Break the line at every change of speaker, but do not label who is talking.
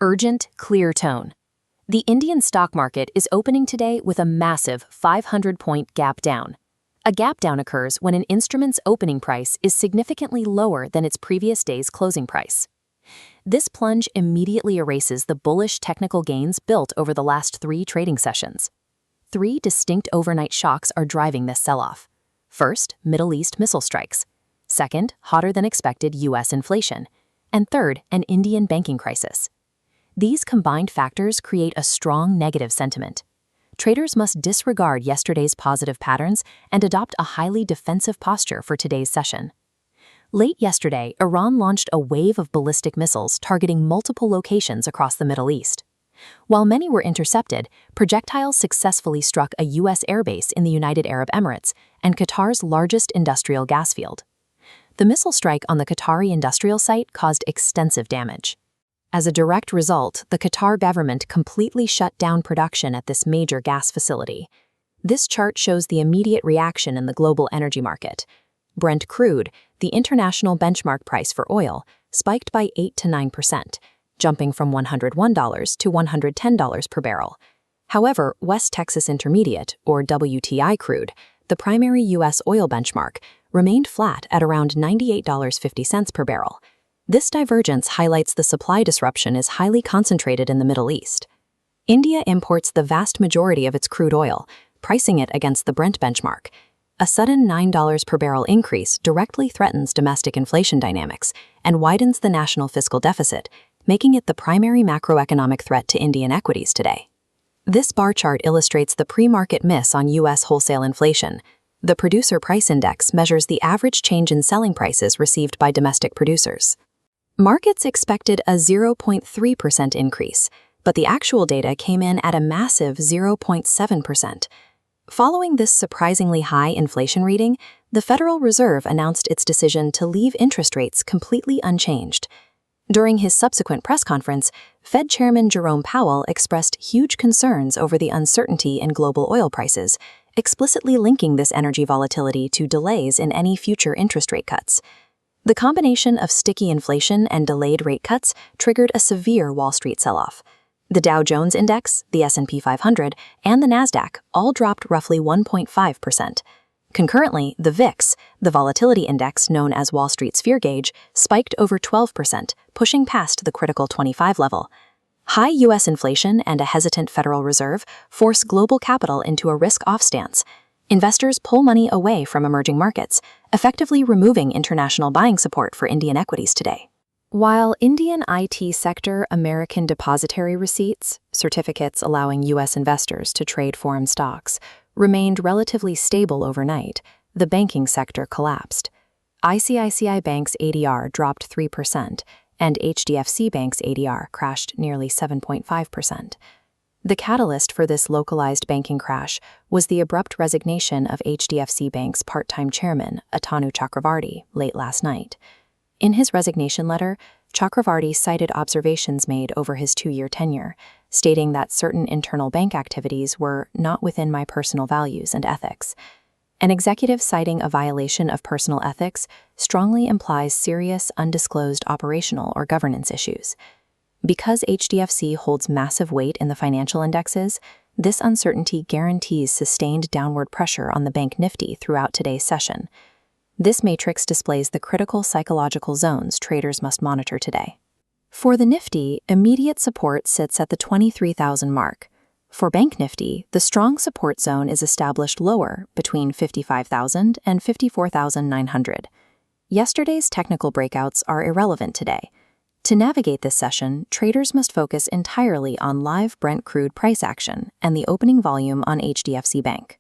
Urgent, clear tone. The Indian stock market is opening today with a massive 500-point gap down. A gap down occurs when an instrument's opening price is significantly lower than its previous day's closing price. This plunge immediately erases the bullish technical gains built over the last 3 trading sessions. 3 distinct overnight shocks are driving this sell-off. First, Middle East missile strikes. Second, hotter-than-expected U.S. inflation. And third, an Indian banking crisis. These combined factors create a strong negative sentiment. Traders must disregard yesterday's positive patterns and adopt a highly defensive posture for today's session. Late yesterday, Iran launched a wave of ballistic missiles targeting multiple locations across the Middle East. While many were intercepted, projectiles successfully struck a U.S. airbase in the United Arab Emirates and Qatar's largest industrial gas field. The missile strike on the Qatari industrial site caused extensive damage. As a direct result, the Qatar government completely shut down production at this major gas facility. This chart shows the immediate reaction in the global energy market. Brent crude, the international benchmark price for oil, spiked by 8 to 9%, jumping from $101 to $110 per barrel. However, West Texas Intermediate, or WTI crude, the primary U.S. oil benchmark, remained flat at around $98.50 per barrel. This divergence highlights the supply disruption is highly concentrated in the Middle East. India imports the vast majority of its crude oil, pricing it against the Brent benchmark. A sudden $9 per barrel increase directly threatens domestic inflation dynamics and widens the national fiscal deficit, making it the primary macroeconomic threat to Indian equities today. This bar chart illustrates the pre-market miss on U.S. wholesale inflation. The Producer Price Index measures the average change in selling prices received by domestic producers. Markets expected a 0.3% increase, but the actual data came in at a massive 0.7%. Following this surprisingly high inflation reading, the Federal Reserve announced its decision to leave interest rates completely unchanged. During his subsequent press conference, Fed Chairman Jerome Powell expressed huge concerns over the uncertainty in global oil prices, explicitly linking this energy volatility to delays in any future interest rate cuts. The combination of sticky inflation and delayed rate cuts triggered a severe Wall Street sell-off. The Dow Jones Index, the S&P 500, and the Nasdaq all dropped roughly 1.5%. Concurrently, the VIX, the volatility index known as Wall Street's fear gauge, spiked over 12%, pushing past the critical 25 level. High U.S. inflation and a hesitant Federal Reserve force global capital into a risk-off stance. Investors pull money away from emerging markets, effectively removing international buying support for Indian equities today. While Indian IT sector American depository receipts, certificates allowing U.S. investors to trade foreign stocks, remained relatively stable overnight, the banking sector collapsed. ICICI Bank's ADR dropped 3%, and HDFC Bank's ADR crashed nearly 7.5%. The catalyst for this localized banking crash was the abrupt resignation of HDFC Bank's part-time chairman, Atanu Chakravarti, late last night. In his resignation letter, Chakravarti cited observations made over his 2-year tenure, stating that certain internal bank activities were not within my personal values and ethics. An executive citing a violation of personal ethics strongly implies serious, undisclosed operational or governance issues. Because HDFC holds massive weight in the financial indexes, this uncertainty guarantees sustained downward pressure on the bank NIFTY throughout today's session. This matrix displays the critical psychological zones traders must monitor today. For the NIFTY, immediate support sits at the 23,000 mark. For bank NIFTY, the strong support zone is established lower, between 55,000 and 54,900. Yesterday's technical breakouts are irrelevant today. To navigate this session, traders must focus entirely on live Brent crude price action and the opening volume on HDFC Bank.